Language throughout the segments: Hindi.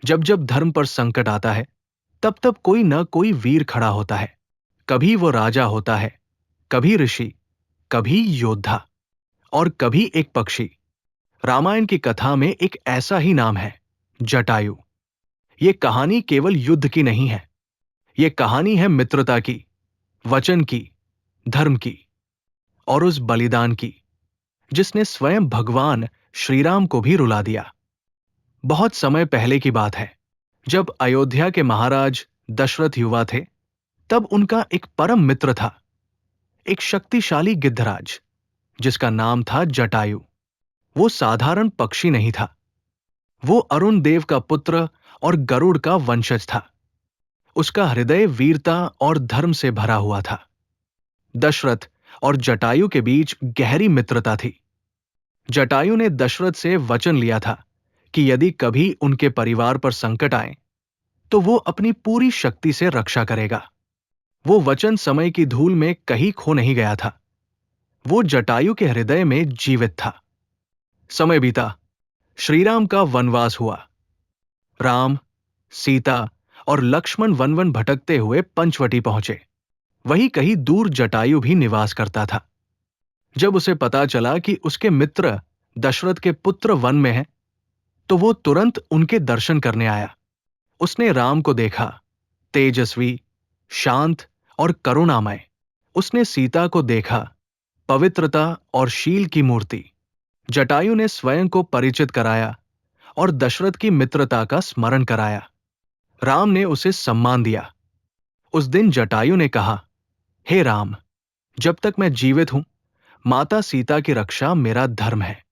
जब जब धर्म पर संकट आता है, तब तब कोई न कोई वीर खड़ा होता है। कभी वो राजा होता है, कभी ऋषि, कभी योद्धा, और कभी एक पक्षी। रामायण की कथा में एक ऐसा ही नाम है, जटायु। ये कहानी केवल युद्ध की नहीं है। ये कहानी है मित्रता की, वचन की, धर्म की, और उस बलिदान की जिसने स्वयं भगवान श्रीराम को भी रुला दिया। बहुत समय पहले की बात है, जब अयोध्या के महाराज दशरथ युवा थे, तब उनका एक परम मित्र था, एक शक्तिशाली गिद्धराज जिसका नाम था जटायु। वो साधारण पक्षी नहीं था। वो अरुण देव का पुत्र और गरुड़ का वंशज था। उसका हृदय वीरता और धर्म से भरा हुआ था। दशरथ और जटायु के बीच गहरी मित्रता थी। जटायु ने दशरथ से वचन लिया था कि यदि कभी उनके परिवार पर संकट आए, तो वो अपनी पूरी शक्ति से रक्षा करेगा। वो वचन समय की धूल में कहीं खो नहीं गया था। वो जटायु के हृदय में जीवित था। समय बीता, श्रीराम का वनवास हुआ। राम, सीता और लक्ष्मण वन वन भटकते हुए पंचवटी पहुंचे। वहीं कहीं दूर जटायु भी निवास करता था। जब उसे पता चला कि उसके मित्र दशरथ के पुत्र वन में हैं, तो वो तुरंत उनके दर्शन करने आया। उसने राम को देखा, तेजस्वी, शांत और करुणामय। उसने सीता को देखा, पवित्रता और शील की मूर्ति। जटायु ने स्वयं को परिचित कराया और दशरथ की मित्रता का स्मरण कराया। राम ने उसे सम्मान दिया। उस दिन जटायु ने कहा, हे राम, जब तक मैं जीवित हूं, माता सीता की रक्षा मेरा धर्म है।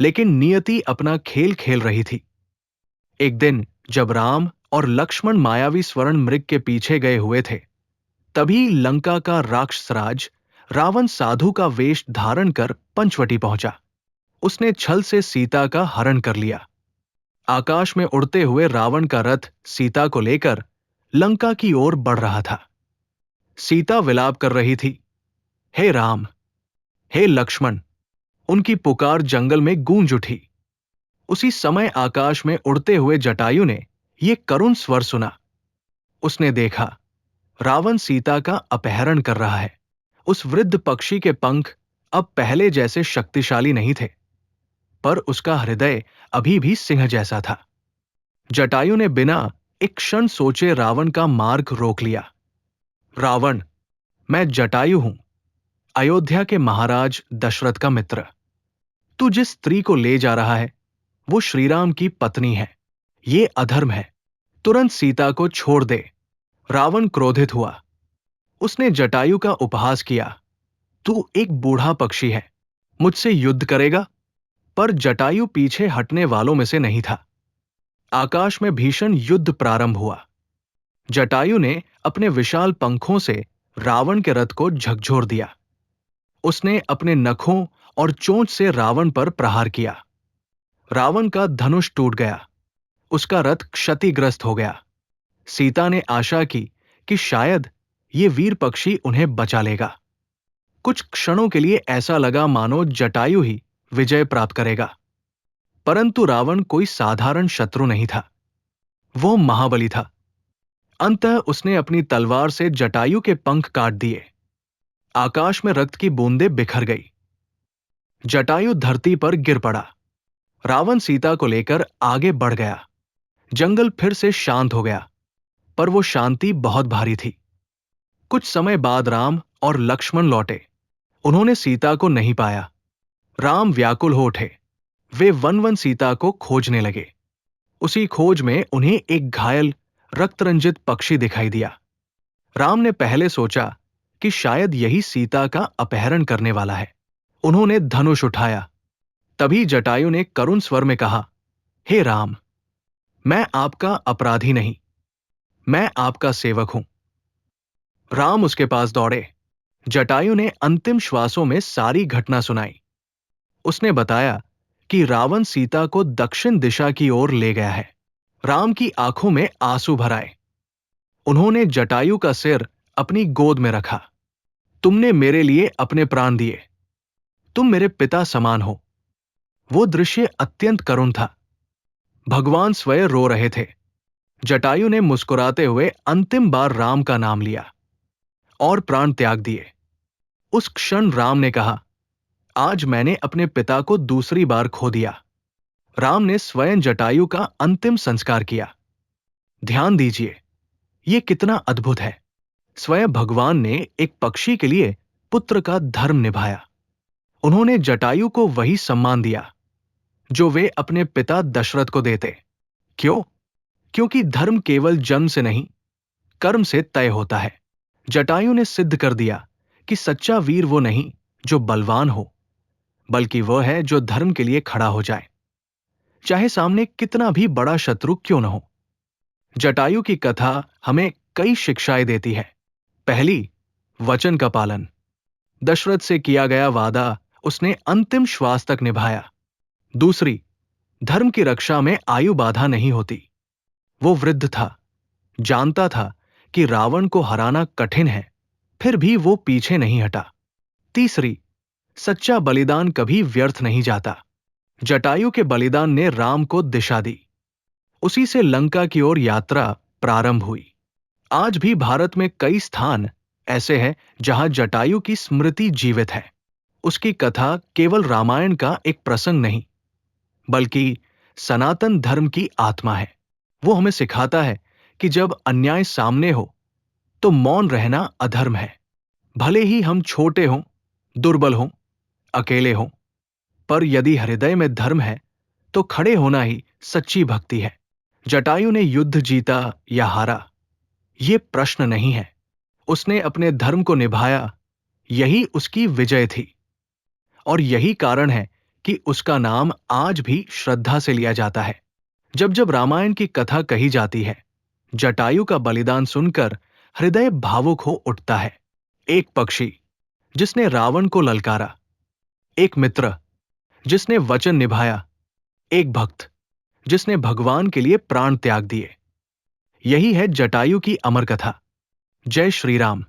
लेकिन नियति अपना खेल खेल रही थी। एक दिन जब राम और लक्ष्मण मायावी स्वर्ण मृग के पीछे गए हुए थे, तभी लंका का राक्षसराज रावण साधु का वेश धारण कर पंचवटी पहुंचा। उसने छल से सीता का हरण कर लिया। आकाश में उड़ते हुए रावण का रथ सीता को लेकर लंका की ओर बढ़ रहा था। सीता विलाप कर रही थी, हे राम, हे लक्ष्मण। उनकी पुकार जंगल में गूंज उठी। उसी समय आकाश में उड़ते हुए जटायु ने यह करुण स्वर सुना। उसने देखा, रावण सीता का अपहरण कर रहा है। उस वृद्ध पक्षी के पंख अब पहले जैसे शक्तिशाली नहीं थे, पर उसका हृदय अभी भी सिंह जैसा था। जटायु ने बिना एक क्षण सोचे रावण का मार्ग रोक लिया। रावण, मैं जटायु हूं, अयोध्या के महाराज दशरथ का मित्र। तू जिस स्त्री को ले जा रहा है, वो श्रीराम की पत्नी है। ये अधर्म है। तुरंत सीता को छोड़ दे। रावण क्रोधित हुआ। उसने जटायु का उपहास किया, तू एक बूढ़ा पक्षी है, मुझसे युद्ध करेगा? पर जटायु पीछे हटने वालों में से नहीं था। आकाश में भीषण युद्ध प्रारंभ हुआ। जटायु ने अपने विशाल पंखों से रावण के रथ को झकझोर दिया। उसने अपने नखों और चोंच से रावण पर प्रहार किया। रावण का धनुष टूट गया। उसका रथ क्षतिग्रस्त हो गया। सीता ने आशा की कि शायद ये वीर पक्षी उन्हें बचा लेगा। कुछ क्षणों के लिए ऐसा लगा मानो जटायु ही विजय प्राप्त करेगा। परंतु रावण कोई साधारण शत्रु नहीं था। वो महाबली था। अंततः उसने अपनी तलवार से जटायु के पंख काट दिए। आकाश में रक्त की बूंदें बिखर गई। जटायु धरती पर गिर पड़ा। रावण सीता को लेकर आगे बढ़ गया। जंगल फिर से शांत हो गया, पर वो शांति बहुत भारी थी। कुछ समय बाद राम और लक्ष्मण लौटे। उन्होंने सीता को नहीं पाया। राम व्याकुल हो उठे। वे वन वन सीता को खोजने लगे। उसी खोज में उन्हें एक घायल रक्तरंजित पक्षी दिखाई दिया। राम ने पहले सोचा कि शायद यही सीता का अपहरण करने वाला है। उन्होंने धनुष उठाया। तभी जटायु ने करुण स्वर में कहा, हे राम, मैं आपका अपराधी नहीं, मैं आपका सेवक हूं। राम उसके पास दौड़े। जटायु ने अंतिम श्वासों में सारी घटना सुनाई। उसने बताया कि रावण सीता को दक्षिण दिशा की ओर ले गया है। राम की आंखों में आंसू भर आए। उन्होंने जटायु का सिर अपनी गोद में रखा। तुमने मेरे लिए अपने प्राण दिए। तुम मेरे पिता समान हो। वो दृश्य अत्यंत करुण था। भगवान स्वयं रो रहे थे। जटायु ने मुस्कुराते हुए अंतिम बार राम का नाम लिया और प्राण त्याग दिए। उस क्षण राम ने कहा, आज मैंने अपने पिता को दूसरी बार खो दिया। राम ने स्वयं जटायु का अंतिम संस्कार किया। ध्यान दीजिए, यह कितना अद्भुत है। स्वयं भगवान ने एक पक्षी के लिए पुत्र का धर्म निभाया। उन्होंने जटायु को वही सम्मान दिया जो वे अपने पिता दशरथ को देते। क्यों? क्योंकि धर्म केवल जन्म से नहीं, कर्म से तय होता है। जटायु ने सिद्ध कर दिया कि सच्चा वीर वो नहीं जो बलवान हो, बल्कि वह है जो धर्म के लिए खड़ा हो जाए, चाहे सामने कितना भी बड़ा शत्रु क्यों न हो। जटायु की कथा हमें कई शिक्षाएं देती है। पहली, वचन का पालन। दशरथ से किया गया वादा उसने अंतिम श्वास तक निभाया। दूसरी, धर्म की रक्षा में आयु बाधा नहीं होती। वो वृद्ध था, जानता था कि रावण को हराना कठिन है, फिर भी वो पीछे नहीं हटा। तीसरी, सच्चा बलिदान कभी व्यर्थ नहीं जाता। जटायु के बलिदान ने राम को दिशा दी। उसी से लंका की ओर यात्रा प्रारंभ हुई। आज भी भारत में कई स्थान ऐसे हैं जहां जटायु की स्मृति जीवित है। उसकी कथा केवल रामायण का एक प्रसंग नहीं, बल्कि सनातन धर्म की आत्मा है। वो हमें सिखाता है कि जब अन्याय सामने हो तो मौन रहना अधर्म है। भले ही हम छोटे हों, दुर्बल हों, अकेले हों, पर यदि हृदय में धर्म है तो खड़े होना ही सच्ची भक्ति है। जटायु ने युद्ध जीता या हारा, ये प्रश्न नहीं है। उसने अपने धर्म को निभाया, यही उसकी विजय थी। और यही कारण है कि उसका नाम आज भी श्रद्धा से लिया जाता है। जब जब रामायण की कथा कही जाती है, जटायु का बलिदान सुनकर हृदय भावुक हो उठता है। एक पक्षी जिसने रावण को ललकारा, एक मित्र जिसने वचन निभाया, एक भक्त जिसने भगवान के लिए प्राण त्याग दिए। यही है जटायु की अमर कथा। जय श्री राम।